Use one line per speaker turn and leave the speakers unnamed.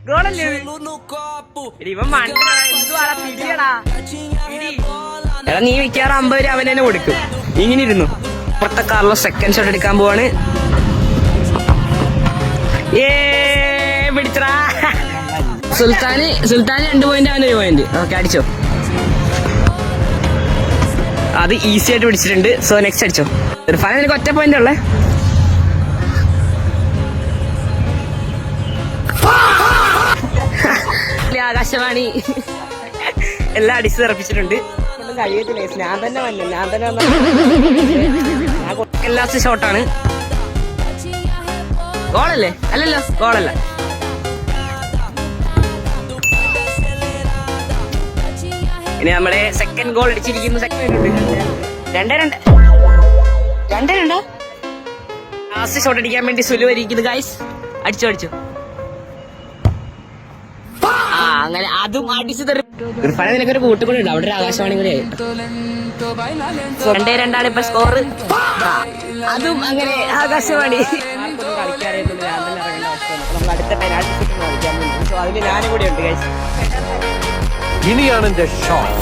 ഗോളല്ലേ ഇവൻ എടാ നീ മിക്കവാറും 50 രൂപ അവൻ തന്നെ കൊടുക്കും. ഇങ്ങനെ ഇരുന്നു. പുറത്തെ കാർലോ സെക്കൻഡ് ഷോട്ട് എടുക്കാൻ പോവാണ്. പിടിച്ചടാ. സുൽത്താന് 2 പോയിന്റ്, അവന് 1 പോയിന്റ്. ഓക്കെ, അടിച്ചോ. അത് ഈസി ആയിട്ട് പിടിച്ചിട്ടുണ്ട്. സോ നെക്സ്റ്റ് അടിച്ചോ. ഇർഫാൻ എനിക്ക് ഒറ്റ പോയിന്റ് ഉള്ളേ. ആകാശവാണി എല്ലാം അടിച്ചു തെറപ്പിച്ചിട്ടുണ്ട്. കഴിയത്തില്ല, ഞാൻ തന്നെ വന്നു. ലാസ്റ്റ് ഷോട്ടാണ്. ഗോളല്ലേ? അല്ലല്ലോ, ഗോളല്ല. ഇനി നമ്മളെ സെക്കൻഡ് ഗോൾ അടിച്ചിരിക്കുന്നു. സെക്കൻഡ് 2-2. ലാസ്റ്റ് ഷോട്ട് അടിക്കാൻ വേണ്ടി സുലു വരിക്കുന്നു. ഗൈസ് അടിച്ചു. അങ്ങനെ അതും അടിച്ചു തരും. ഇർഫാനെ നിനക്കൊരു കൂട്ടുകൂടി ഉണ്ട്. അവിടെ ഒരു ആകാശവാണി കൂടി ആയി. 2-2 ഇപ്പൊ സ്കോർ. അതും അങ്ങനെ ആകാശവാണി. കളിക്കാറിയതുകൊണ്ട് ഞാൻ തന്നെ ഇറങ്ങേണ്ട അവസ്ഥയാണ്. നമ്മൾ അടുത്ത പെനാൽറ്റി കളിക്കാൻ വേണ്ടി. സോ അതിന് ഞാനും കൂടി ഉണ്ട് ഗൈസ്.
ഇനിയാണ് ഷോട്ട്.